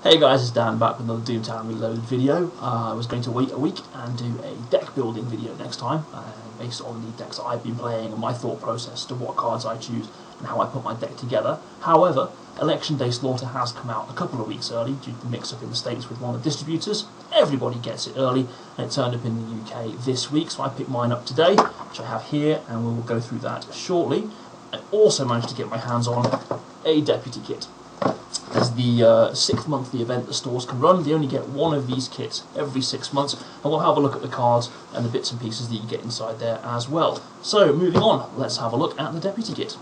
Hey guys, it's Dan back with another Doomtown Reloaded video. I was going to wait a week and do a deck building video next time, based on the decks that I've been playing and my thought process to what cards I choose and how I put my deck together. However, Election Day Slaughter has come out a couple of weeks early due to the mix-up in the States with one of the distributors. Everybody gets it early, and it turned up in the UK this week, so I picked mine up today, which I have here, and we will go through that shortly. I also managed to get my hands on a Deputy kit. As the 6th monthly event the stores can run, they only get one of these kits every 6 months, and we'll have a look at the cards and the bits and pieces that you get inside there as well. So, moving on, let's have a look at the Deputy kit.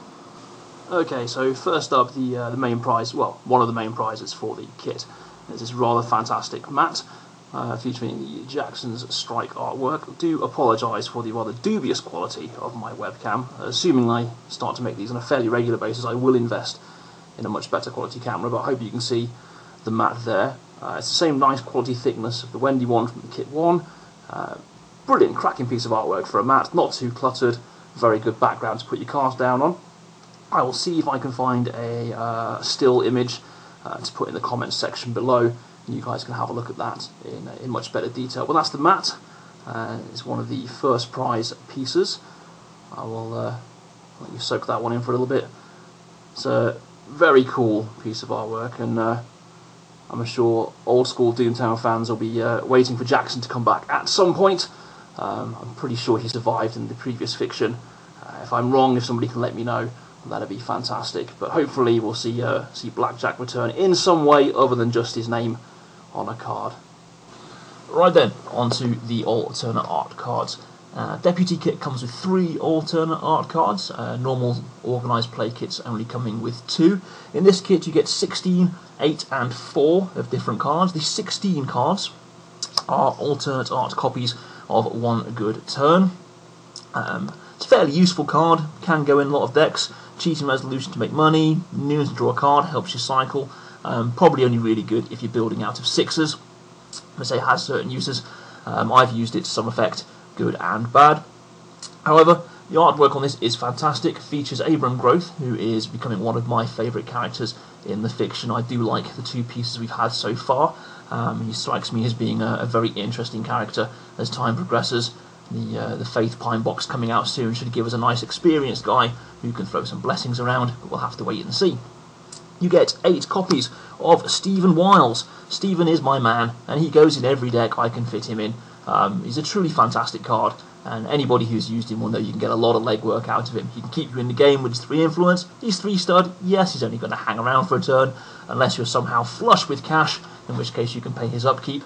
Okay, so first up, the main prize, well, one of the main prizes for the kit is this rather fantastic mat, featuring the Jackson's Strike artwork. I do apologise for the rather dubious quality of my webcam. Assuming I start to make these on a fairly regular basis, I will invest in a much better quality camera, but I hope you can see the mat there. It's the same nice quality thickness of the Wendy one from the kit 1. Brilliant, cracking piece of artwork for a mat, not too cluttered, very good background to put your cards down on. I will see if I can find a still image to put in the comments section below, and you guys can have a look at that in much better detail. Well, that's the mat. It's one of the first prize pieces. I will let you soak that one in for a little bit. It's a very cool piece of artwork, and I'm sure old school Doomtown fans will be waiting for Jackson to come back at some point. I'm pretty sure he survived in the previous fiction. If I'm wrong, if somebody can let me know, that'd be fantastic. But hopefully we'll see Blackjack return in some way other than just his name on a card. Right then, on to the alternate art cards. Deputy kit comes with 3 alternate art cards. Normal organised play kits only coming with 2. In this kit you get 16, 8 and 4 of different cards. The 16 cards are alternate art copies of One Good Turn. It's a fairly useful card, can go in a lot of decks. Cheating Resolution to make money, noon to draw a card, helps you cycle. Probably only really good if you're building out of 6s. I say it has certain uses. I've used it to some effect, good and bad. However, the artwork on this is fantastic. Features Abram Growth, who is becoming one of my favourite characters in the fiction. I do like the 2 pieces we've had so far. He strikes me as being a very interesting character as time progresses. The Faith Pine box coming out soon should give us a nice experienced guy who can throw some blessings around, but we'll have to wait and see. You get 8 copies of Stephen Wiles. Stephen is my man, and he goes in every deck I can fit him in. He's a truly fantastic card, and anybody who's used him will know you can get a lot of legwork out of him. He can keep you in the game with his 3 influence. He's 3 stud. Yes, he's only going to hang around for a turn, unless you're somehow flush with cash, in which case you can pay his upkeep.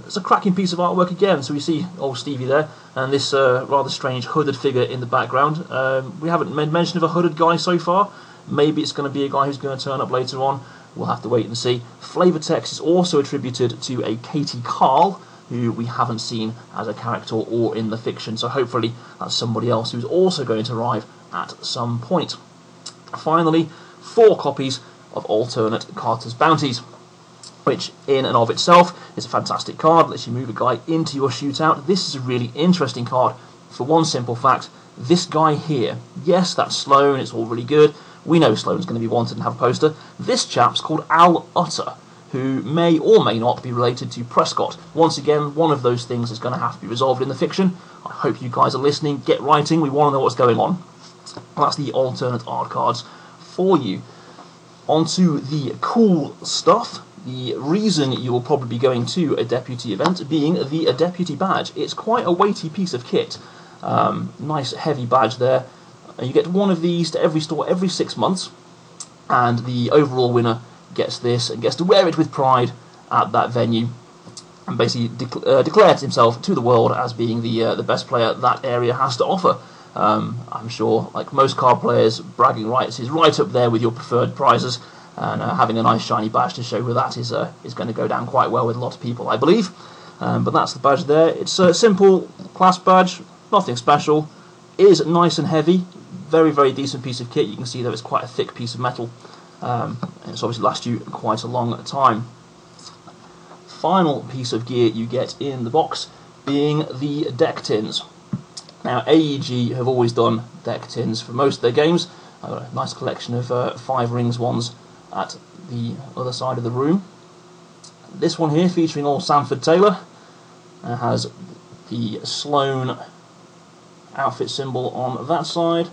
It's a cracking piece of artwork again. So we see old Stevie there, and this rather strange hooded figure in the background. We haven't made mention of a hooded guy so far. Maybe it's going to be a guy who's going to turn up later on. We'll have to wait and see. Flavor text is also attributed to a Katie Carl, who we haven't seen as a character or in the fiction, so hopefully that's somebody else who's also going to arrive at some point. Finally, 4 copies of alternate Carter's Bounties, which in and of itself is a fantastic card. Lets you move a guy into your shootout. This is a really interesting card for one simple fact. This guy here, yes, that's Sloan, it's all really good. We know Sloan's going to be wanted and have a poster. This chap's called Al Utter, who may or may not be related to Prescott. Once again, one of those things is going to have to be resolved in the fiction. I hope you guys are listening, get writing, we want to know what's going on. That's the alternate art cards for you. Onto the cool stuff. The reason you will probably be going to a Deputy event being the Deputy badge. It's quite a weighty piece of kit. Nice heavy badge there. You get one of these to every store every 6 months, and the overall winner gets this and gets to wear it with pride at that venue, and basically declares himself to the world as being the best player that area has to offer. I'm sure, like most card players, bragging rights is right up there with your preferred prizes, and having a nice shiny badge to show for that is going to go down quite well with a lot of people, I believe. But that's the badge there. It's a simple class badge, nothing special. It is nice and heavy, very, very decent piece of kit. You can see that it's quite a thick piece of metal. And it's obviously last you quite a long time. Final piece of gear you get in the box being the deck tins. Now AEG have always done deck tins for most of their games. I've got a nice collection of 5 rings ones at the other side of the room. This one here, featuring old Sanford Taylor, has the Sloane outfit symbol on that side,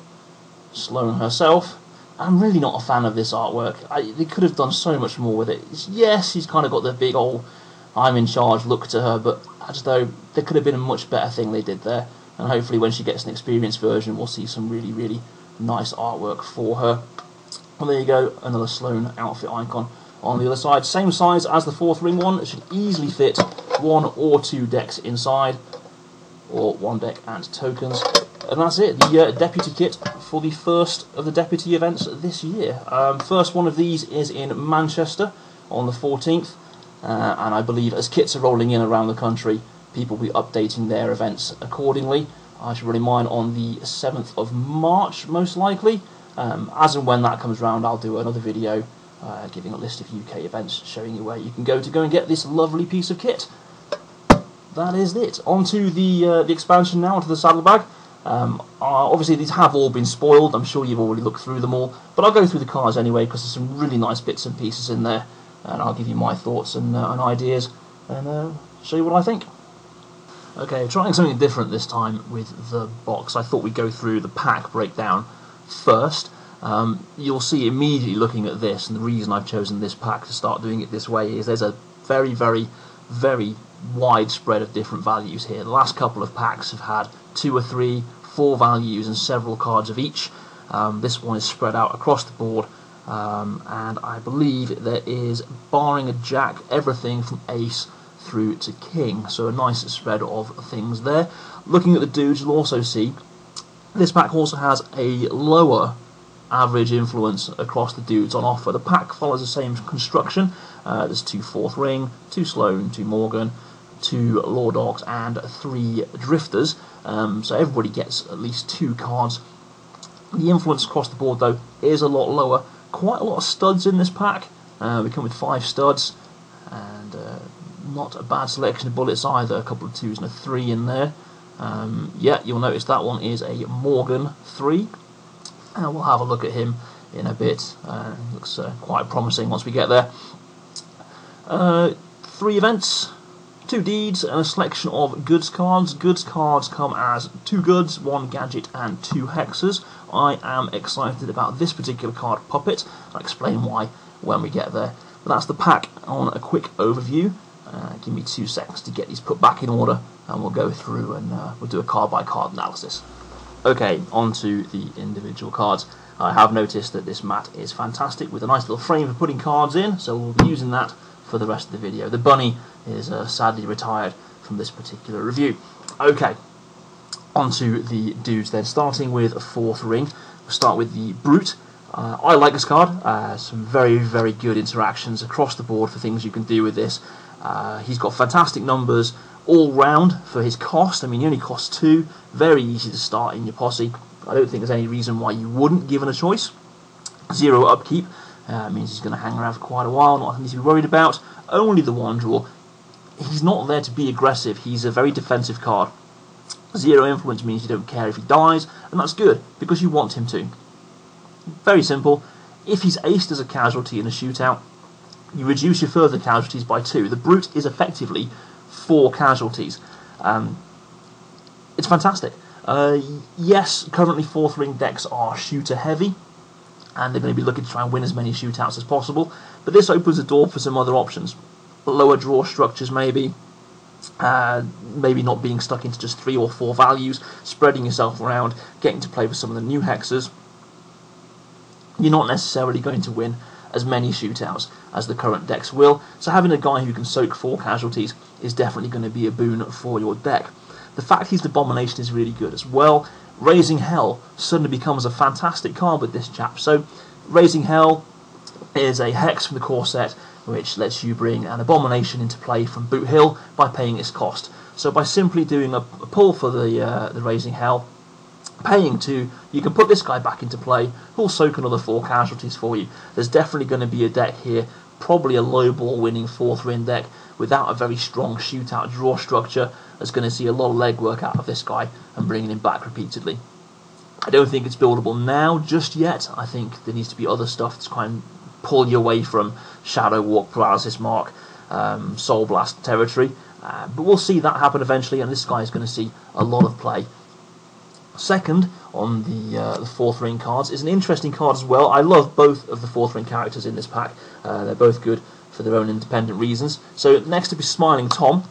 Sloane herself. I'm really not a fan of this artwork. They could have done so much more with it. Yes, he's kind of got the big old I'm in charge look to her, but as though there could have been a much better thing they did there, and hopefully when she gets an experienced version we'll see some really, really nice artwork for her. Well, there you go, another Sloane outfit icon on the other side. Same size as the 4th ring one. It should easily fit 1 or 2 decks inside, or 1 deck and tokens. And that's it, the Deputy kit for the first of the Deputy events this year. First one of these is in Manchester on the 14th, and I believe as kits are rolling in around the country, people will be updating their events accordingly. I should run mine on the 7th of March, most likely. As and when that comes round, I'll do another video giving a list of UK events, showing you where you can go and get this lovely piece of kit. That is it. On to the expansion now, onto the Saddlebag. Obviously these have all been spoiled, I'm sure you've already looked through them all, but I'll go through the cards anyway because there's some really nice bits and pieces in there, and I'll give you my thoughts and ideas and show you what I think. Okay, trying something different this time with the box. I thought we'd go through the pack breakdown first. You'll see immediately looking at this, and the reason I've chosen this pack to start doing it this way is there's a very, very, very wide spread of different values here. The last couple of packs have had 2 or 3, 4 values and several cards of each. This one is spread out across the board, and I believe there is, barring a jack, everything from ace through to king, so a nice spread of things there. Looking at the dudes, you'll also see this pack also has a lower average influence across the dudes on offer. The pack follows the same construction. There's 2 4th ring, 2 Sloane, 2 Morgan, 2 Law Dogs and 3 Drifters, so everybody gets at least 2 cards. The influence across the board though is a lot lower. Quite a lot of studs in this pack. We come with 5 studs, and not a bad selection of bullets either, a couple of 2s and a 3 in there. Yeah, you'll notice that one is a Morgan 3, and we'll have a look at him in a bit. Looks quite promising once we get there. 3 events, 2 deeds, and a selection of goods cards. Goods cards come as 2 goods, 1 gadget and 2 hexes. I am excited about this particular card, Puppet. I'll explain why when we get there. But that's the pack on a quick overview. Give me 2 seconds to get these put back in order, and we'll go through and we'll do a card by card analysis. Okay, on to the individual cards. I have noticed that this mat is fantastic with a nice little frame for putting cards in, so we'll be using that for the rest of the video. The bunny is sadly retired from this particular review. Okay, on to the dudes then, starting with a 4th ring. We'll start with the Brute. I like this card. Some very, very good interactions across the board for things you can do with this. He's got fantastic numbers all round for his cost. I mean, he only costs 2. Very easy to start in your posse. I don't think there's any reason why you wouldn't, given a choice. 0 upkeep. Means he's going to hang around for quite a while, nothing to be worried about. Only the 1 draw. He's not there to be aggressive, he's a very defensive card. 0 influence means you don't care if he dies, and that's good, because you want him to. Very simple. If he's aced as a casualty in a shootout, you reduce your further casualties by 2. The Brute is effectively 4 casualties. It's fantastic. Yes, currently 4th ring decks are shooter heavy, and they're going to be looking to try and win as many shootouts as possible, but this opens the door for some other options. Lower draw structures maybe, maybe not being stuck into just 3 or 4 values, spreading yourself around, getting to play with some of the new hexes. You're not necessarily going to win as many shootouts as the current decks will, so having a guy who can soak 4 casualties is definitely going to be a boon for your deck. The fact he's the Abomination is really good as well. Raising Hell suddenly becomes a fantastic card with this chap. So Raising Hell is a hex from the core set which lets you bring an Abomination into play from Boot Hill by paying its cost. So by simply doing a pull for the Raising Hell, paying 2, you can put this guy back into play, who'll soak another 4 casualties for you. There's definitely going to be a deck here, probably a low ball winning 4th ring deck without a very strong shootout draw structure, that's going to see a lot of legwork out of this guy and bringing him back repeatedly. I don't think it's buildable now just yet. I think there needs to be other stuff to try and pull you away from Shadow Walk, Paralysis Mark, Soul Blast territory. But we'll see that happen eventually, and this guy is going to see a lot of play. Second on the fourth ring cards is an interesting card as well. I love both of the fourth ring characters in this pack. They're both good for their own independent reasons. So next up is Smiling Tom.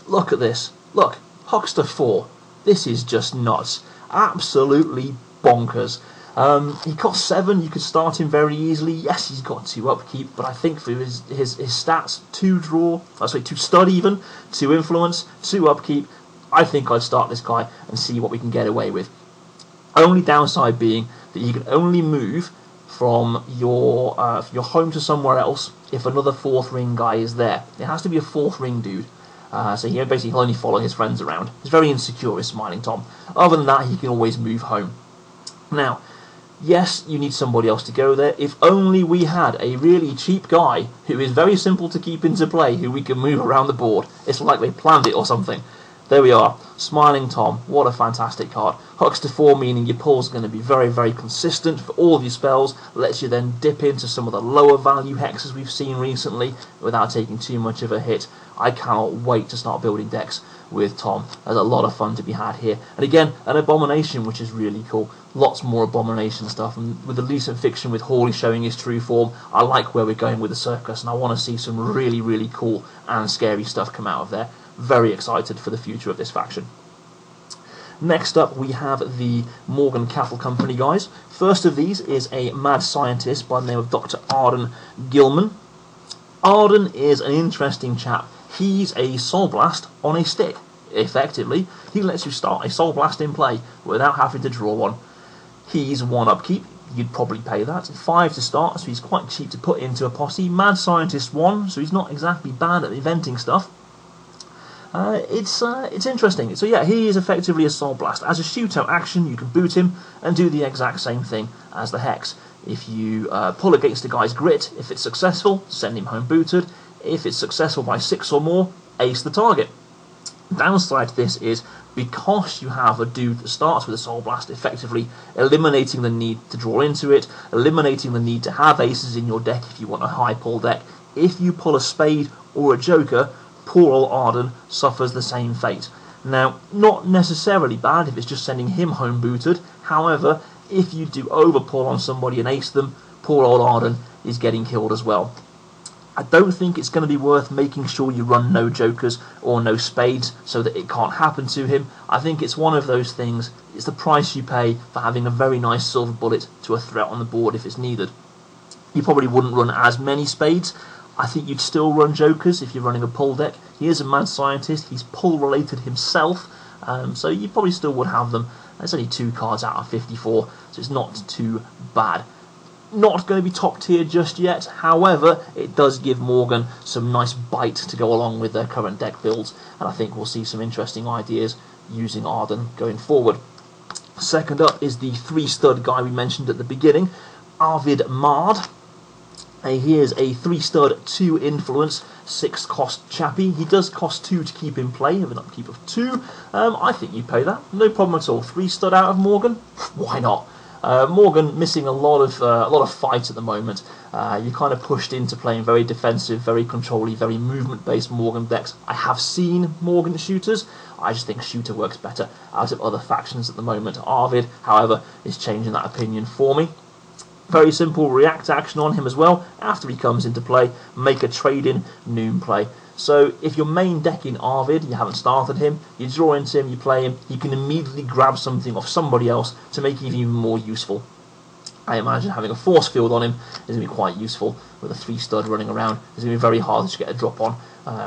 Look at this. Look, Huckster 4. This is just nuts. Absolutely bonkers. He costs 7. You could start him very easily. Yes, he's got 2 upkeep, but I think for his stats, 2 draw, 2 stud even, 2 influence, 2 upkeep, I think I'd start this guy and see what we can get away with. Only downside being that you can only move from your home to somewhere else if another fourth ring guy is there. It has to be a fourth ring dude. So he basically he'll only follow his friends around. He's very insecure, is Smiling Tom. Other than that, he can always move home. Now, yes, you need somebody else to go there. If only we had a really cheap guy who is very simple to keep into play, who we can move around the board. It's like they planned it or something. There we are, Smiling Tom. What a fantastic card. Huckster 4, meaning your pull's going to be very, very consistent for all of your spells. Lets you then dip into some of the lower value hexes we've seen recently without taking too much of a hit. I cannot wait to start building decks with Tom. There's a lot of fun to be had here. And again, an Abomination, which is really cool. Lots more Abomination stuff. And with the recent fiction with Hawley showing his true form, I like where we're going with the circus, and I want to see some really, really cool and scary stuff come out of there. Very excited for the future of this faction. Next up, we have the Morgan Cattle Company guys. First of these is a mad scientist by the name of Dr. Arden Gilman. Arden is an interesting chap. He's a Soul Blast on a stick, effectively. He lets you start a Soul Blast in play without having to draw one. He's 1 upkeep. You'd probably pay that. 5 to start, so he's quite cheap to put into a posse. Mad Scientist 1, so he's not exactly bad at inventing stuff. It's interesting. So yeah, he is effectively a Soul Blast. As a shootout action, you can boot him and do the exact same thing as the Hex. If you pull against a guy's grit, if it's successful, send him home booted. If it's successful by 6 or more, ace the target. Downside to this is, because you have a dude that starts with a Soul Blast, effectively eliminating the need to draw into it, eliminating the need to have aces in your deck if you want a high pull deck. If you pull a Spade or a Joker, poor old Arden suffers the same fate. Now, not necessarily bad if it's just sending him home booted. However, if you do overpull on somebody and ace them, poor old Arden is getting killed as well. I don't think it's going to be worth making sure you run no Jokers or no Spades so that it can't happen to him. I think it's one of those things, it's the price you pay for having a very nice silver bullet to a threat on the board if it's needed. You probably wouldn't run as many Spades. I think you'd still run Jokers if you're running a pull deck. He is a mad scientist, he's pull related himself, so you probably still would have them. There's only 2 cards out of 54, so it's not too bad. Not going to be top tier just yet, however, it does give Morgan some nice bite to go along with their current deck builds, and I think we'll see some interesting ideas using Arden going forward. Second up is the 3-stud guy we mentioned at the beginning, Arvid Mard. He is a 3-stud, 2 influence, 6 cost chappie. He does cost 2 to keep in play, with an upkeep of 2. I think you pay that, no problem at all. 3-stud out of Morgan? Why not? Morgan missing a lot of fight at the moment. You kind of pushed into playing very defensive, very control-y, very movement-based Morgan decks. I have seen Morgan shooters. I just think shooter works better out of other factions at the moment. Arvid, however, is changing that opinion for me. Very simple react action on him as well. After he comes into play, make a trade-in noon play. So if you're main decking Arvid, you haven't started him, you draw into him, you play him, you can immediately grab something off somebody else to make him even more useful. I imagine having a force field on him is going to be quite useful with a 3-stud running around. It's going to be very hard to get a drop on,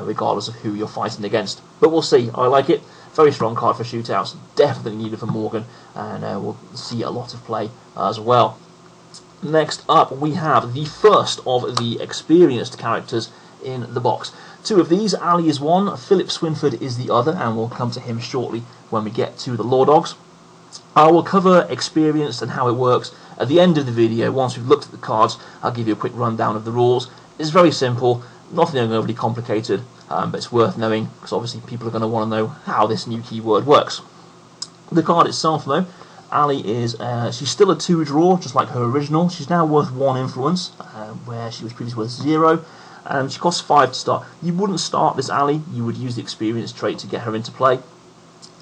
regardless of who you're fighting against. But we'll see. I like it. Very strong card for shootouts. Definitely needed for Morgan, and we'll see a lot of play as well. Next up, we have the first of the experienced characters in the box. 2 of these, Ali is one, Philip Swinford is the other, and we'll come to him shortly when we get to the Law Dogs. I will cover experienced and how it works at the end of the video. Once we've looked at the cards, I'll give you a quick rundown of the rules. It's very simple, nothing overly complicated, but it's worth knowing, because obviously people are going to want to know how this new keyword works. The card itself, though, Ali is, she's still a 2 draw, just like her original. She's now worth 1 influence, where she was previously worth 0. She costs 5 to start. You wouldn't start this ally, you would use the experience trait to get her into play.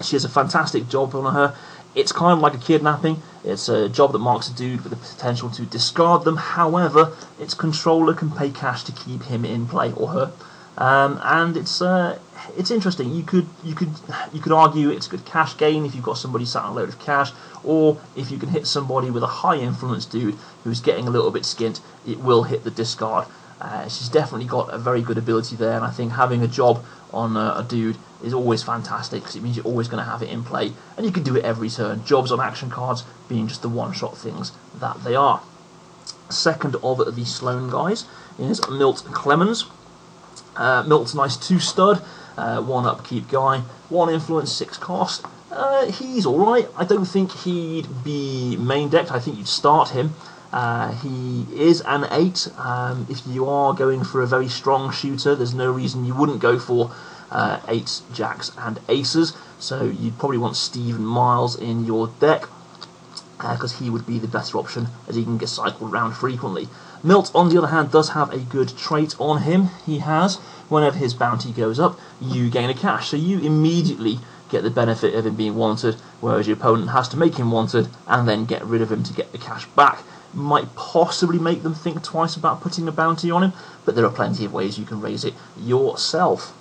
She has a fantastic job on her. It's kind of like a kidnapping. It's a job that marks a dude with the potential to discard them. However, its controller can pay cash to keep him in play, or her. And it's interesting. You could argue it's a good cash gain if you've got somebody sat on a load of cash, or if you can hit somebody with a high influence dude who's getting a little bit skint, it will hit the discard. She's definitely got a very good ability there, and I think having a job on a dude is always fantastic, because it means you're always going to have it in play, and you can do it every turn. Jobs on action cards being just the one-shot things that they are. Second of the Sloan guys is Milt Clemens. Milt's nice 2-stud, 1 upkeep guy, 1 influence, 6 cost. He's alright. I don't think he'd be main decked. I think you'd start him. He is an 8. If you are going for a very strong shooter, there's no reason you wouldn't go for 8s, jacks and aces. So you'd probably want Stephen Miles in your deck, because he would be the better option, as he can get cycled around frequently. Milt, on the other hand, does have a good trait on him. He has, whenever his bounty goes up, you gain a cash. So you immediately get the benefit of him being wanted, whereas your opponent has to make him wanted and then get rid of him to get the cash back. Might possibly make them think twice about putting a bounty on him, but there are plenty of ways you can raise it yourself.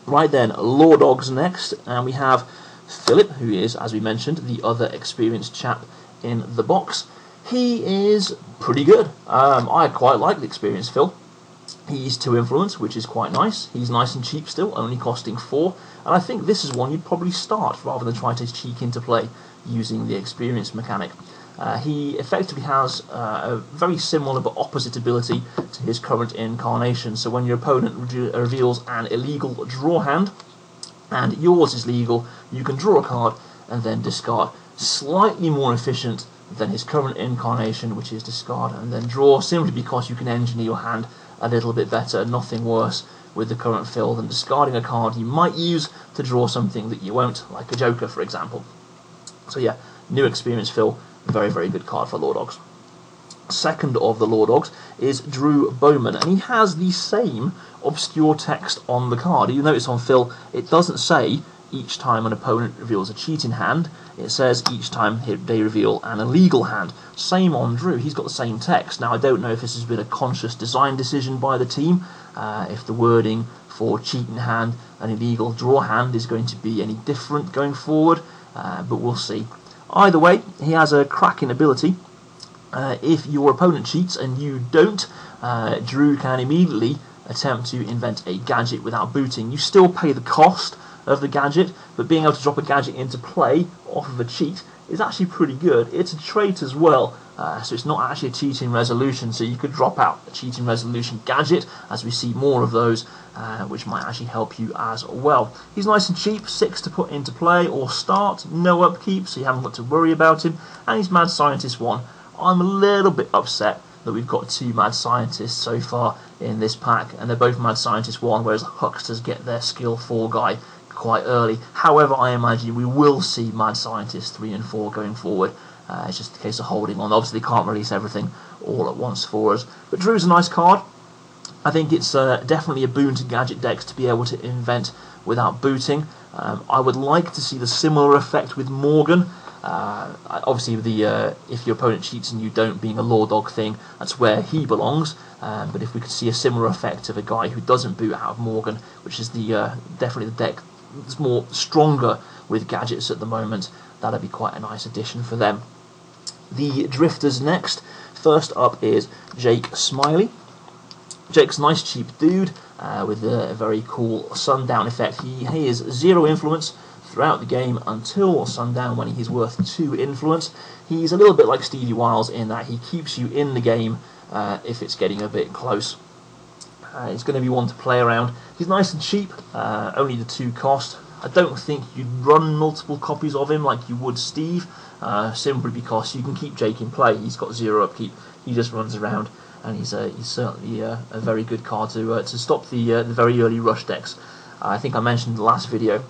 Right then, Law Dogs next, and we have Philip, who is, as we mentioned, the other experienced chap in the box. He is pretty good. I quite like the experienced Phil. He's 2 influence, which is quite nice. He's nice and cheap still, only costing 4, and I think this is one you'd probably start rather than try to cheek into play using the experience mechanic. He effectively has a very similar but opposite ability to his current incarnation. So when your opponent reveals an illegal draw hand, and yours is legal, you can draw a card and then discard. Slightly more efficient than his current incarnation, which is discard and then draw, simply because you can engineer your hand a little bit better. Nothing worse with the current Phil than discarding a card you might use to draw something that you won't, like a Joker, for example. So yeah, new experience Phil, very, very good card for Law Dogs. Second of the Law Dogs is Drew Bowman, and he has the same obscure text on the card. You notice on Phil, it doesn't say each time an opponent reveals a cheating hand, it says each time they reveal an illegal hand. Same on Drew, he's got the same text. Now I don't know if this has been a conscious design decision by the team, if the wording for cheating hand and illegal draw hand is going to be any different going forward, but we'll see. Either way, he has a cracking ability. If your opponent cheats and you don't, Drew can immediately attempt to invent a gadget without booting. You still pay the cost of the gadget, but being able to drop a gadget into play off of a cheat is actually pretty good. It's a trait as well, so it's not actually a cheating resolution, so you could drop out a cheating resolution gadget, as we see more of those, which might actually help you as well. He's nice and cheap, 6 to put into play or start, no upkeep, so you haven't got to worry about him, and he's Mad Scientist 1. I'm a little bit upset that we've got 2 Mad Scientists so far in this pack, and they're both Mad Scientist 1, whereas Hucksters get their skill 4 guy quite early. However, I imagine we will see Mad Scientists 3 and 4 going forward. It's just a case of holding on. Obviously, they can't release everything all at once for us. But Drew's a nice card. I think it's definitely a boon to gadget decks to be able to invent without booting. I would like to see the similar effect with Morgan. Obviously, if your opponent cheats and you don't, being a Law Dog thing, that's where he belongs. But if we could see a similar effect of a guy who doesn't boot out of Morgan, which is definitely the deck that's more stronger with gadgets at the moment, that'd be quite a nice addition for them. The Drifters next. First up is Jake Smiley. Jake's a nice cheap dude with a very cool sundown effect. He is 0 influence throughout the game until sundown, when he's worth 2 influence. He's a little bit like Stevie Wiles in that he keeps you in the game if it's getting a bit close. He's going to be one to play around. He's nice and cheap, only the 2 cost. I don't think you'd run multiple copies of him like you would Steve, simply because you can keep Jake in play. He's got 0 upkeep, he just runs around, and he's certainly a very good card to stop the very early rush decks. I think I mentioned in the last video,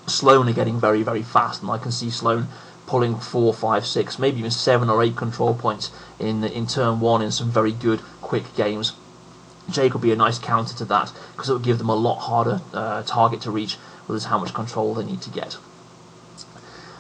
Sloan are getting very, very fast, and I can see Sloan pulling 4, 5, 6, maybe even 7 or 8 control points in turn 1 in some very good, quick games. Jake will be a nice counter to that, because it will give them a lot harder target to reach, with how much control they need to get.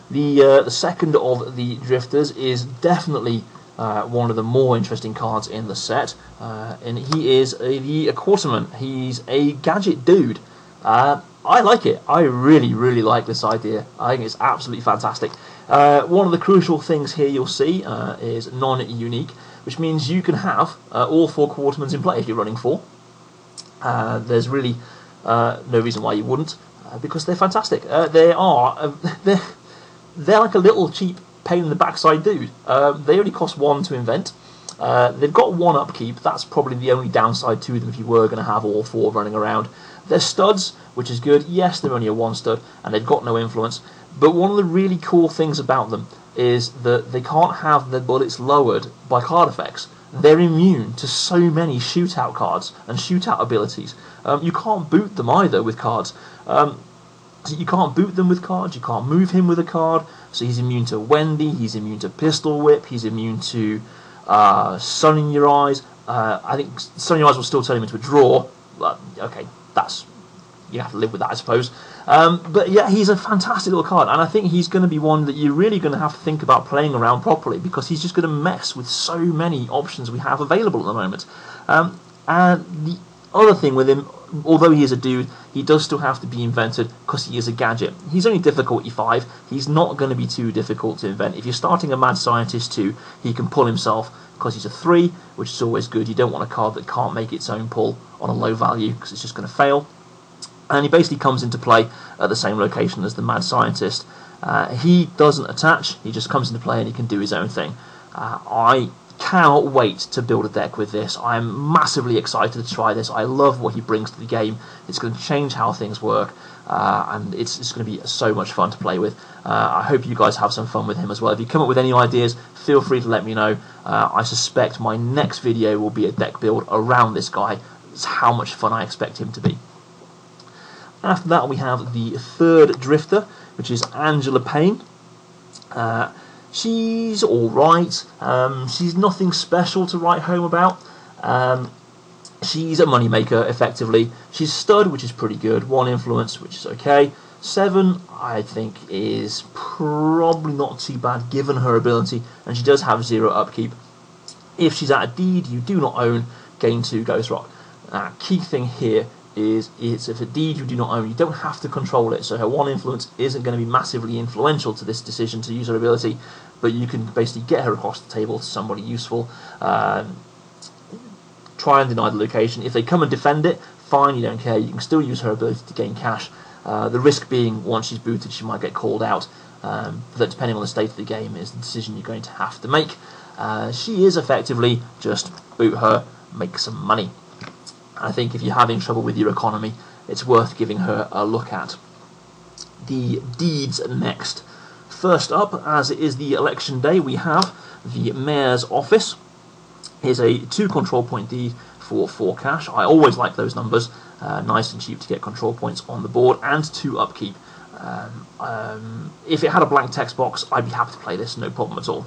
The second of the drifters is definitely one of the more interesting cards in the set, and he is the Quarterman. He's a gadget dude. I like it. I really like this idea. I think it's absolutely fantastic. One of the crucial things here you'll see is non-unique, which means you can have all 4 Quartermans in play if you're running 4. There's really no reason why you wouldn't, because they're fantastic. They're like a little cheap pain in the backside dude. They only cost 1 to invent. They've got 1 upkeep. That's probably the only downside to them if you were going to have all 4 running around. They're studs, which is good. Yes, they're only a 1 stud, and they've got no influence. But one of the really cool things about them is that they can't have their bullets lowered by card effects. They're immune to so many shootout cards and shootout abilities. You can't boot them either with cards. So you can't boot them with cards, you can't move him with a card. So he's immune to Wendy, he's immune to Pistol Whip, he's immune to Sun in Your Eyes. I think Sun in Your Eyes will still turn him into a draw. But, okay, you have to live with that, I suppose. But yeah, he's a fantastic little card, and I think he's going to be one that you're really going to have to think about playing around properly, because he's just going to mess with so many options we have available at the moment. And the other thing with him, although he is a dude, he does still have to be invented because he is a gadget. He's only difficulty 5. He's not going to be too difficult to invent. If you're starting a Mad Scientist 2, he can pull himself because he's a 3, which is always good. You don't want a card that can't make its own pull on a low value because it's just going to fail. And he basically comes into play at the same location as the Mad Scientist. He doesn't attach, he just comes into play and he can do his own thing. I cannot wait to build a deck with this. I'm massively excited to try this. I love what he brings to the game. It's going to change how things work, and it's going to be so much fun to play with. I hope you guys have some fun with him as well. If you come up with any ideas, feel free to let me know. I suspect my next video will be a deck build around this guy. It's how much fun I expect him to be. After that, we have the third drifter, which is Angela Payne. She's alright. She's nothing special to write home about. She's a moneymaker, effectively. She's stud, which is pretty good. 1 influence, which is okay. 7, I think, is probably not too bad given her ability, and she does have 0 upkeep. If she's at a deed you do not own, gain 2 Ghost Rock. Key thing here is if a deed you do not own, you don't have to control it, so her 1 influence isn't going to be massively influential to this decision to use her ability, but you can basically get her across the table to somebody useful. Try and deny the location. If they come and defend it, fine, you don't care, you can still use her ability to gain cash. The risk being, once she's booted, she might get called out. That, depending on the state of the game, is the decision you're going to have to make. She is effectively just boot her, make some money. I think if you're having trouble with your economy, it's worth giving her a look at. The deeds next. First up, as it is the election day, we have the Mayor's Office. Here's a 2 control point deed for 4 cash. I always like those numbers. Nice and cheap to get control points on the board, and 2 upkeep. If it had a blank text box, I'd be happy to play this, no problem at all.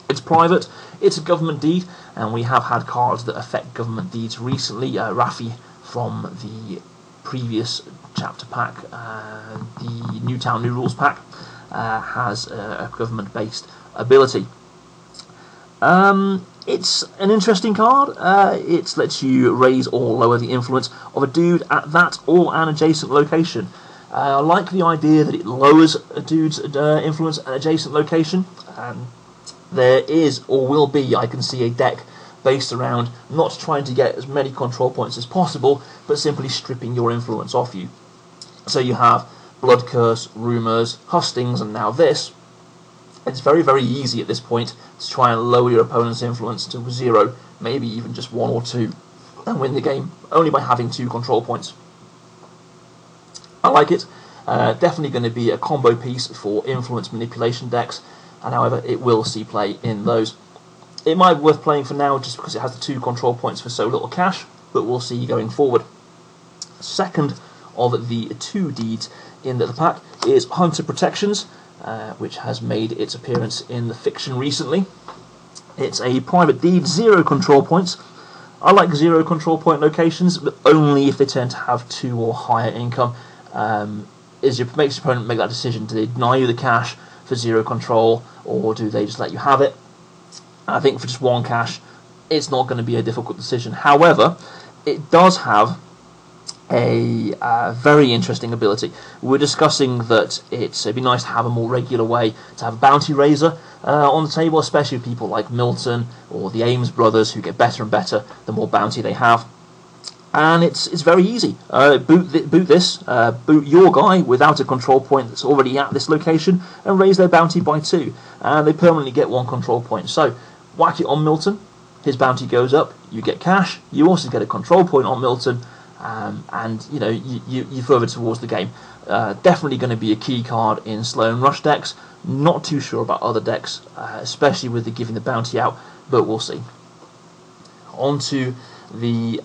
It's private, it's a government deed, and we have had cards that affect government deeds recently. Rafi from the previous chapter pack, the Newtown New Rules pack, has a government-based ability. It's an interesting card. It lets you raise or lower the influence of a dude at that or an adjacent location. I like the idea that it lowers a dude's influence at an adjacent location. There is, or will be, I can see a deck based around not trying to get as many control points as possible, but simply stripping your influence off you. So you have Blood Curse, Rumours, Hustings, and now this. It's very, very easy at this point to try and lower your opponent's influence to 0, maybe even just 1 or 2, and win the game, only by having 2 control points. I like it. Definitely going to be a combo piece for influence manipulation decks, and however, it will see play in those. It might be worth playing for now just because it has the 2 control points for so little cash, but we'll see going forward. Second of the 2 deeds in the pack is Hunter Protections, which has made its appearance in the fiction recently. It's a private deed, 0 control points. I like 0 control point locations, but only if they tend to have 2 or higher income. Makes your opponent make that decision. Do they deny you the cash for 0 control, or do they just let you have it? I think for just 1 cash, it's not going to be a difficult decision. However, it does have a very interesting ability. We're discussing that it'd be nice to have a more regular way to have a bounty raiser on the table, especially with people like Milton or the Ames brothers, who get better and better the more bounty they have. And it's very easy. Boot your guy without a control point that's already at this location and raise their bounty by 2, and they permanently get 1 control point. So whack it on Milton, his bounty goes up, you get cash, you also get a control point on Milton, and you know you further towards the game. Definitely going to be a key card in slow and rush decks. Not too sure about other decks, especially with the giving the bounty out, but we'll see. On to the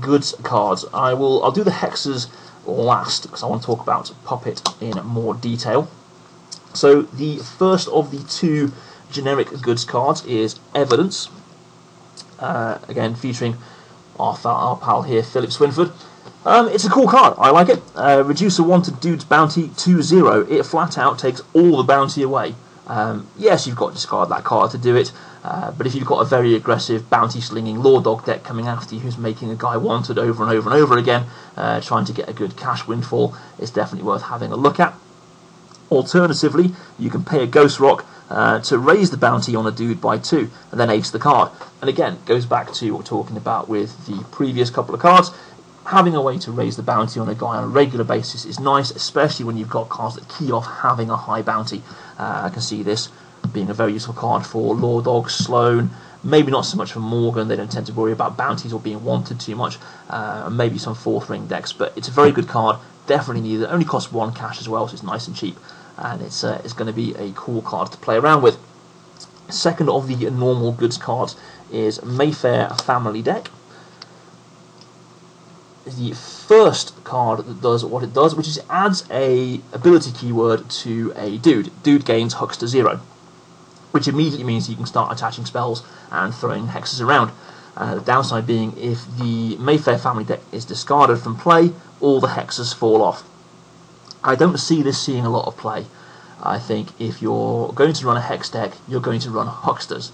goods cards. I'll do the hexes last because I want to talk about Puppet in more detail. So the first of the 2 generic goods cards is Evidence. Again, featuring our pal here, Philip Swinford. It's a cool card. I like it. Reduce a wanted dude's bounty to 0. It flat out takes all the bounty away. Yes, you've got to discard that card to do it, but if you've got a very aggressive bounty-slinging Law Dog deck coming after you who's making a guy wanted over and over and over again, trying to get a good cash windfall, it's definitely worth having a look at. Alternatively, you can pay a Ghost Rock to raise the bounty on a dude by 2 and then ace the card. And again, goes back to what we're talking about with the previous couple of cards. Having a way to raise the bounty on a guy on a regular basis is nice, especially when you've got cards that key off having a high bounty. I can see this being a very useful card for Law Dog, Sloan, maybe not so much for Morgan. They don't tend to worry about bounties or being wanted too much, maybe some 4th ring decks, but it's a very good card, definitely needed. It only costs 1 cash as well, so it's nice and cheap, and it's going to be a cool card to play around with. Second of the normal goods cards is Mayfair Family Deck. The first card that does what it does, which is it adds a ability keyword to a dude. Dude gains Huckster 0, which immediately means you can start attaching spells and throwing hexes around. The downside being, if the Mayfair Family Deck is discarded from play, all the hexes fall off. I don't see this seeing a lot of play. I think if you're going to run a hex deck, you're going to run Hucksters.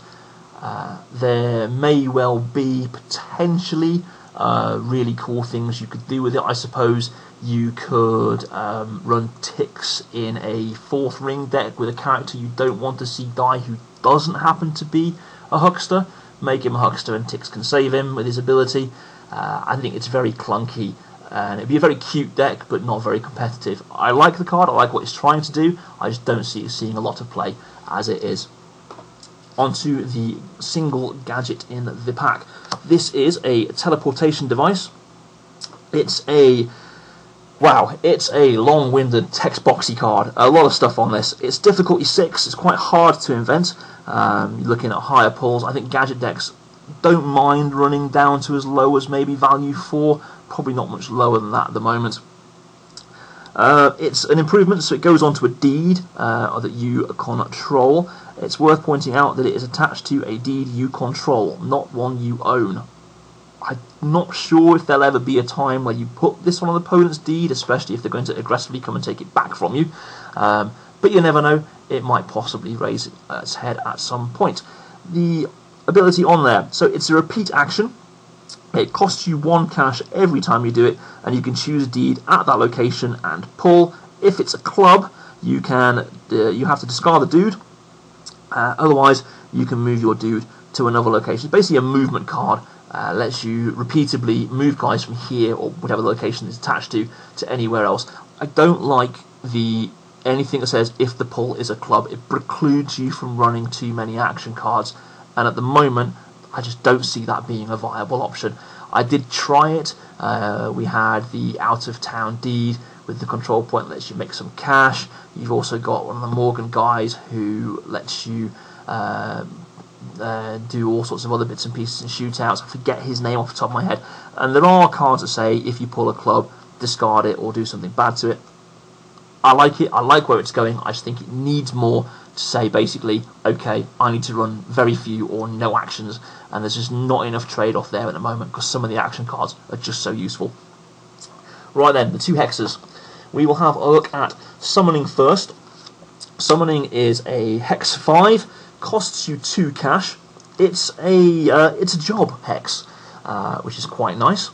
There may well be potentially really cool things you could do with it. I suppose you could run Ticks in a 4th ring deck with a character you don't want to see die who doesn't happen to be a Huckster. Make him a Huckster and Ticks can save him with his ability. I think it's very clunky, and it'd be a very cute deck but not very competitive. I like the card, I like what it's trying to do, I just don't see it seeing a lot of play as it is. Onto the single gadget in the pack. This is a teleportation device. It's a long-winded text boxy card. A lot of stuff on this. It's difficulty 6. It's quite hard to invent. You're looking at higher pulls. I think gadget decks don't mind running down to as low as maybe value 4. Probably not much lower than that at the moment. It's an improvement, so it goes onto a deed that you control. It's worth pointing out that it is attached to a deed you control, not one you own. I'm not sure if there'll ever be a time where you put this on an opponent's deed, especially if they're going to aggressively come and take it back from you. But you never know, it might possibly raise its head at some point. The ability on there, so it's a repeat action. It costs you 1 cash every time you do it, and you can choose a deed at that location and pull. If it's a club, you have to discard the dude. Otherwise, you can move your dude to another location. It's basically a movement card. Lets you repeatedly move guys from here or whatever location it's attached to anywhere else. I don't like anything that says if the pull is a club. It precludes you from running too many action cards, and at the moment I just don't see that being a viable option. I did try it. We had the out of town deed with the control point that lets you make some cash. You've also got one of the Morgan guys who lets you do all sorts of other bits and pieces and shootouts. I forget his name off the top of my head. And there are cards that say if you pull a club, discard it or do something bad to it. I like it. I like where it's going. I just think it needs more to say basically, okay, I need to run very few or no actions, and there's just not enough trade-off there at the moment because some of the action cards are just so useful. Right then, the 2 hexes. We will have a look at summoning first. Summoning is a hex 5, costs you 2 cash. It's a job hex, which is quite nice.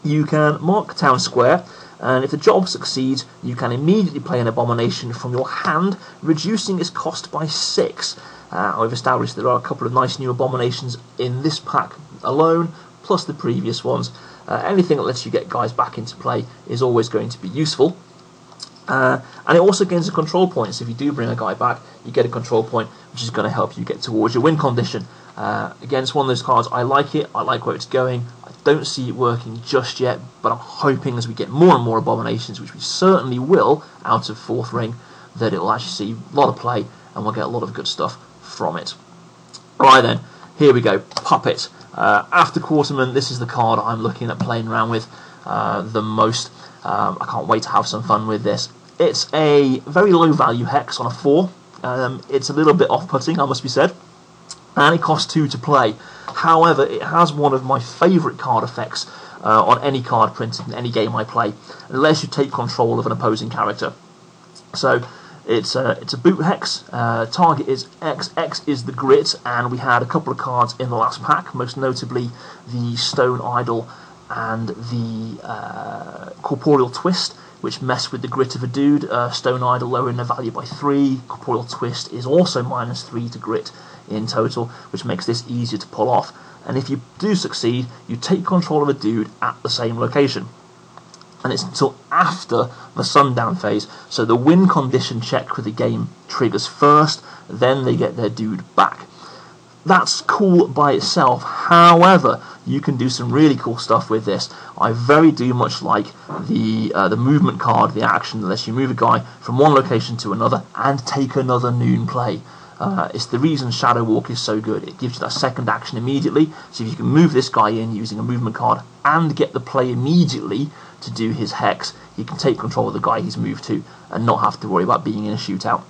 You can mark town square, and if the job succeeds, you can immediately play an abomination from your hand, reducing its cost by 6. I've established there are a couple of nice new abominations in this pack alone, plus the previous ones. Anything that lets you get guys back into play is always going to be useful. And it also gains a control point, so if you do bring a guy back, you get a control point, which is going to help you get towards your win condition. Again, it's one of those cards, I like it, I like where it's going. I don't see it working just yet, but I'm hoping as we get more and more abominations, which we certainly will out of 4th ring, that it will actually see a lot of play and we'll get a lot of good stuff from it. Right then, here we go, Puppet. After Quarterman, this is the card I'm looking at playing around with the most. I can't wait to have some fun with this. It's a very low value hex on a 4. It's a little bit off-putting, I must be said, and it costs 2 to play. However, it has one of my favourite card effects on any card printed in any game I play. It lets you take control of an opposing character. So it's a boot hex. Target is X. X is the grit, and we had a couple of cards in the last pack, most notably the Stone Idol and the Corporeal Twist, which mess with the grit of a dude. Stone Idol lowering their value by 3. Corporeal Twist is also -3 to grit in total, which makes this easier to pull off. And if you do succeed, you take control of a dude at the same location. And it's until after the sundown phase, so the win condition check for the game triggers first, then they get their dude back. That's cool by itself. However, you can do some really cool stuff with this. I very much like the movement card, the action that lets you move a guy from one location to another and take another noon play. It's the reason Shadow Walk is so good. It gives you that second action immediately, so if you can move this guy in using a movement card and get the play immediately to do his hex, he can take control of the guy he's moved to and not have to worry about being in a shootout.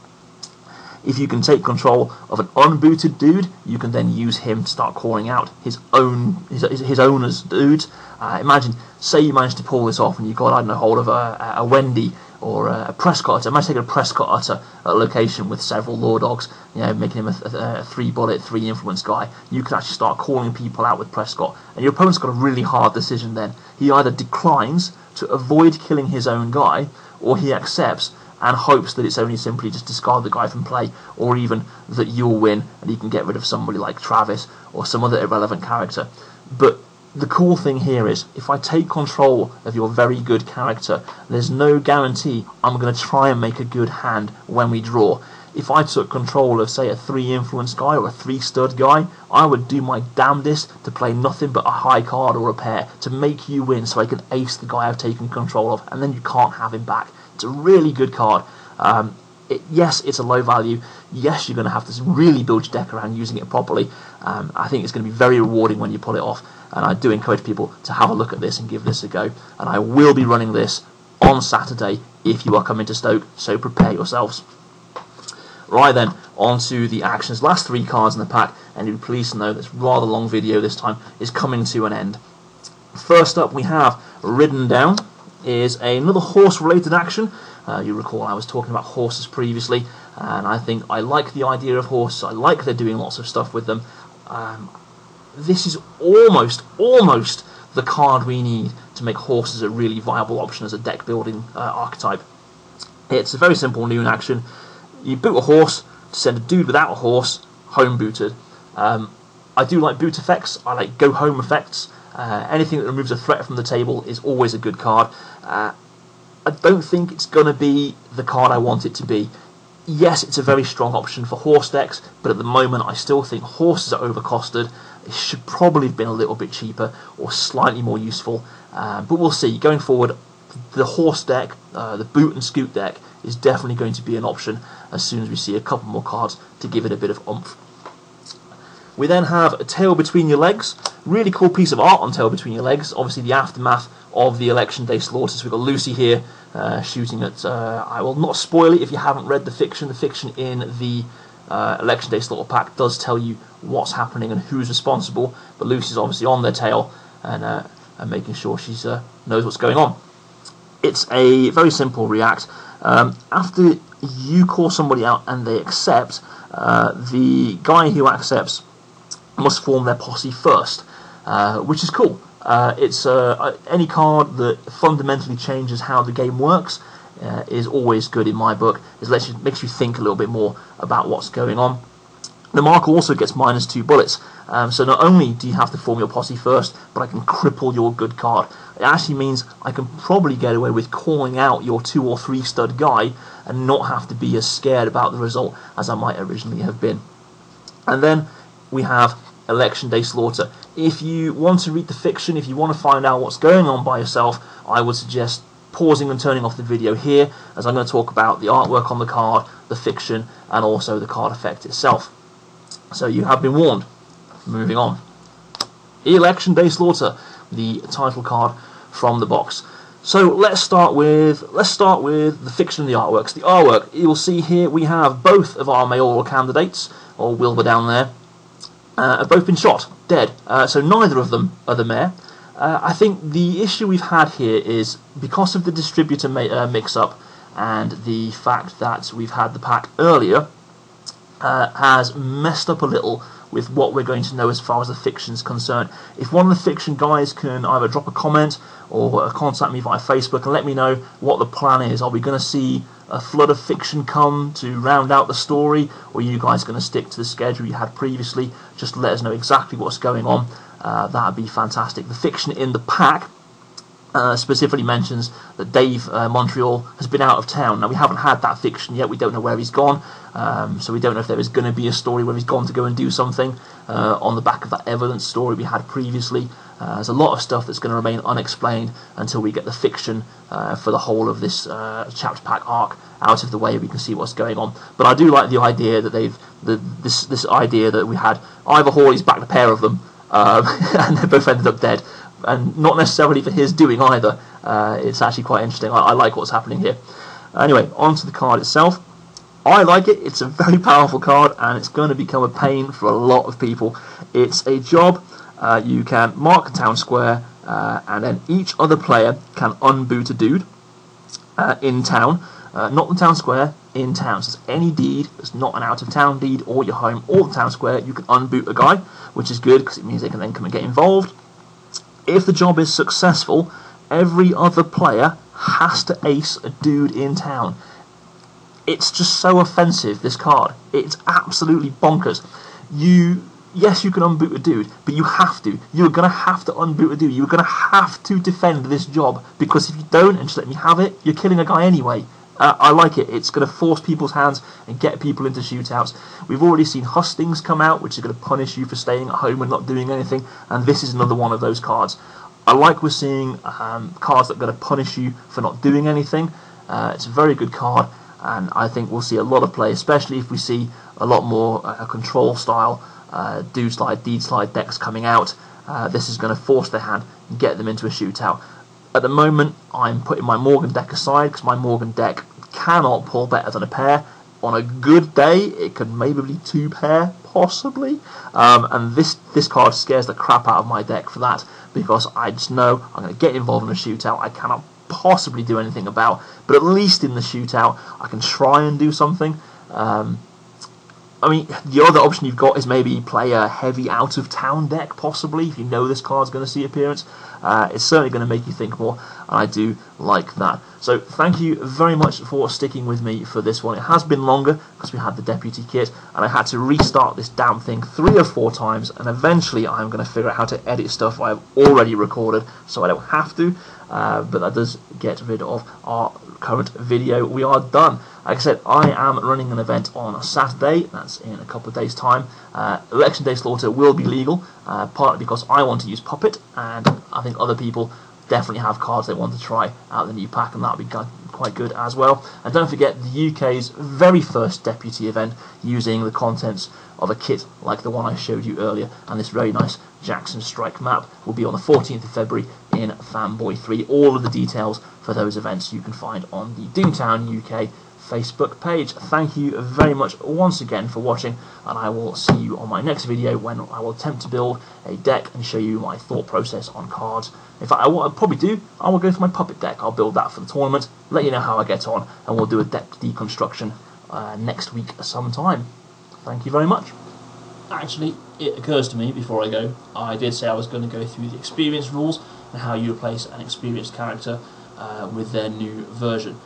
If you can take control of an unbooted dude, you can then use him to start calling out his owner's dudes. Imagine, say you managed to pull this off and you got, I don't know, hold of a Wendy or a Prescott Utter. Imagine taking a Prescott Utter at a location with several Law Dogs, you know, making him a 3-bullet, 3-influence guy. You can actually start calling people out with Prescott, and your opponent's got a really hard decision then. He either declines to avoid killing his own guy, or he accepts and hopes that it's only simply just discard the guy from play, or even that you'll win and you can get rid of somebody like Travis or some other irrelevant character. But the cool thing here is, if I take control of your very good character, there's no guarantee I'm going to try and make a good hand when we draw. If I took control of, say, a 3-influence guy or a 3-stud guy, I would do my damnedest to play nothing but a high card or a pair to make you win so I can ace the guy I've taken control of, and then you can't have him back. It's a really good card. Yes, it's a low value. Yes, you're going to have to really build your deck around using it properly. I think it's going to be very rewarding when you pull it off, and I do encourage people to have a look at this and give this a go. And I will be running this on Saturday if you are coming to Stoke, so prepare yourselves. Right then, on to the actions. Last 3 cards in the pack, and you'll be pleased to know this rather long video this time is coming to an end. First up, we have Ridden Down. Is another horse-related action. You recall I was talking about horses previously, and I think I like the idea of horses. I like they're doing lots of stuff with them. This is almost the card we need to make horses a really viable option as a deck-building archetype. It's a very simple noon action. You boot a horse to send a dude without a horse home booted. I do like boot effects. I like go home effects. Anything that removes a threat from the table is always a good card. I don't think it's going to be the card I want it to be. Yes, it's a very strong option for horse decks, but at the moment I still think horses are overcosted. It should probably have been a little bit cheaper or slightly more useful, but we'll see. Going forward, the horse deck, the boot and scoot deck, is definitely going to be an option as soon as we see a couple more cards to give it a bit of oomph. We then have a Tail Between Your Legs. Really cool piece of art on Tail Between Your Legs. Obviously the aftermath of the Election Day Slaughter. So we've got Lucy here shooting at... I will not spoil it if you haven't read the fiction. The fiction in the Election Day Slaughter pack does tell you what's happening and who's responsible, but Lucy's obviously on their tail and making sure she knows what's going on. It's a very simple react. After you call somebody out and they accept, the guy who accepts must form their posse first, which is cool. It's any card that fundamentally changes how the game works is always good in my book. It makes you think a little bit more about what's going on. The marker also gets -2 bullets, so not only do you have to form your posse first, but I can cripple your good card. It actually means I can probably get away with calling out your 2 or 3 stud guy and not have to be as scared about the result as I might originally have been. And then we have Election Day Slaughter. If you want to read the fiction, if you want to find out what's going on by yourself, I would suggest pausing and turning off the video here, as I'm going to talk about the artwork on the card, the fiction, and also the card effect itself. So you have been warned. Moving on. Election Day Slaughter, the title card from the box. So let's start with the fiction and the artworks. The artwork, you will see here we have both of our mayoral candidates, or Wilbur down there, have both been shot, dead. So neither of them are the mayor. I think the issue we've had here is because of the distributor mix-up and the fact that we've had the pack earlier, has messed up a little with what we're going to know as far as the fiction's concerned. If one of the fiction guys can either drop a comment or contact me via Facebook and let me know what the plan is. Are we going to see a flood of fiction come to round out the story, or are you guys going to stick to the schedule you had previously? Just let us know exactly what's going on. That'd be fantastic. The fiction in the pack specifically mentions that Dave Montreal has been out of town. Now, we haven't had that fiction yet. We don't know where he's gone, so we don't know if there is going to be a story where he's gone to go and do something on the back of that evidence story we had previously. There's a lot of stuff that's going to remain unexplained until we get the fiction for the whole of this chapter pack arc out of the way. We can see what's going on. But I do like the idea that this idea that we had Ivor Hawley's backed a pair of them, and they both ended up dead. And not necessarily for his doing either. It's actually quite interesting. I like what's happening here. Anyway, on to the card itself. I like it. It's a very powerful card, and it's going to become a pain for a lot of people. It's a job. You can mark a town square, and then each other player can unboot a dude in town. Not the town square, in town. So it's any deed that's not an out-of-town deed or your home or the town square, you can unboot a guy, which is good because it means they can then come and get involved. If the job is successful, every other player has to ace a dude in town. It's just so offensive, this card. It's absolutely bonkers. Yes, you can unboot a dude, but you have to. You're going to have to unboot a dude. You're going to have to defend this job, because if you don't and just let me have it, you're killing a guy anyway. I like it. It's going to force people's hands and get people into shootouts. We've already seen hustings come out, which is going to punish you for staying at home and not doing anything, and this is another one of those cards. I like we're seeing cards that are going to punish you for not doing anything. It's a very good card, and I think we'll see a lot of play, especially if we see a lot more control style dude slide, deed slide decks coming out. This is going to force their hand and get them into a shootout. At the moment, I'm putting my Morgan deck aside because my Morgan deck cannot pull better than a pair. On a good day, it could maybe be 2 pair, possibly. And this card scares the crap out of my deck for that, because I just know I'm going to get involved in a shootout I cannot possibly do anything about. But at least in the shootout, I can try and do something. I mean, the other option you've got is maybe play a heavy out-of-town deck, possibly, if you know this card's going to see appearance. It's certainly going to make you think more, and I do like that. So thank you very much for sticking with me for this one. It has been longer because we had the deputy kit, and I had to restart this damn thing 3 or 4 times, and eventually I'm going to figure out how to edit stuff I've already recorded so I don't have to, but that does get rid of our current video. We are done. Like I said, I am running an event on a Saturday. That's in a couple of days' time. Election Day Slaughter will be legal, partly because I want to use Puppet, and I think other people definitely have cards they want to try out the new pack, and that'll be quite good as well. And don't forget the UK's very first deputy event using the contents of a kit like the one I showed you earlier, and this very nice Jackson Strike map will be on the 14th of February in Fanboy 3. All of the details for those events you can find on the Doomtown UK Facebook page. Thank you very much once again for watching, and I will see you on my next video when I will attempt to build a deck and show you my thought process on cards. In fact, what I'll probably do, I will go for my puppet deck. I'll build that for the tournament, let you know how I get on, and we'll do a deck deconstruction next week sometime. Thank you very much. Actually, it occurs to me before I go, I did say I was going to go through the experience rules and how you replace an experienced character with their new version.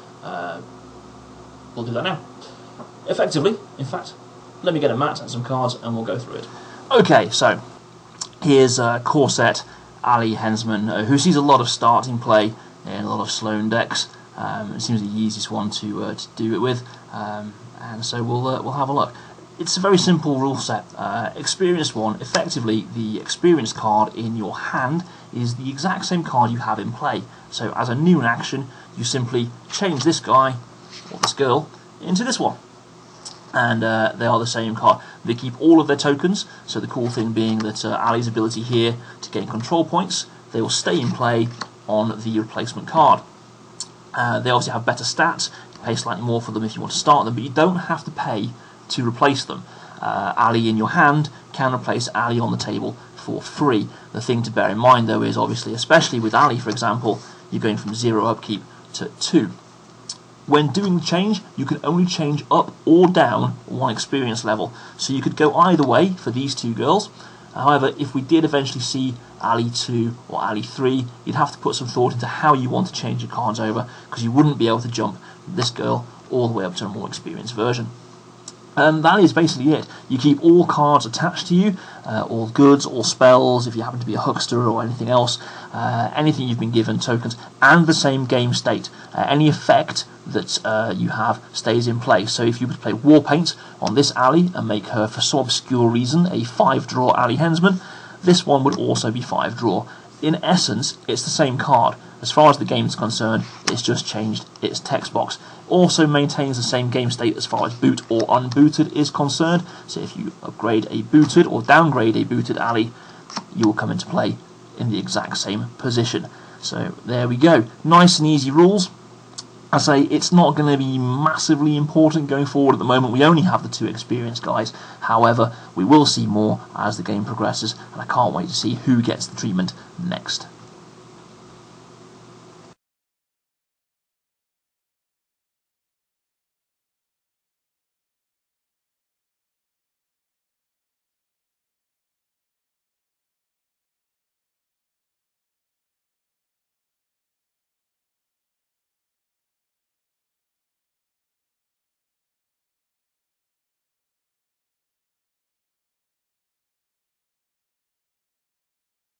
We'll do that now. Effectively, in fact, let me get a mat and some cards and we'll go through it. Okay, so here's Corset Ali Hensman, who sees a lot of starting play in a lot of Sloan decks. It seems the easiest one to do it with, and so we'll have a look. It's a very simple rule set. Experienced one, effectively the experienced card in your hand is the exact same card you have in play. So as a new action, you simply change this guy or this girl into this one, and they are the same card. They keep all of their tokens, so the cool thing being that Ali's ability here to gain control points, they will stay in play on the replacement card. They obviously have better stats, you pay slightly more for them if you want to start them, but you don't have to pay to replace them. Ali in your hand can replace Ali on the table for free. The thing to bear in mind though is obviously, especially with Ali for example, you're going from 0 upkeep to 2. When doing the change, you can only change up or down one experience level. So you could go either way for these two girls. However, if we did eventually see Ali 2 or Ali 3, you'd have to put some thought into how you want to change your cards over, because you wouldn't be able to jump this girl all the way up to a more experienced version. And that is basically it. You keep all cards attached to you, all goods, all spells, if you happen to be a huckster or anything else, anything you've been given, tokens, and the same game state. Any effect that you have stays in place. So if you were to play Warpaint on this Ali and make her, for some obscure reason, a 5-draw Ali Hensman, this one would also be 5-draw. In essence, it's the same card. As far as the game is concerned, it's just changed its text box. Also maintains the same game state as far as boot or unbooted is concerned. So if you upgrade a booted or downgrade a booted Ali, you will come into play in the exact same position. So there we go. Nice and easy rules. I say it's not going to be massively important going forward at the moment. We only have the 2 experienced guys. However, we will see more as the game progresses, and I can't wait to see who gets the treatment next.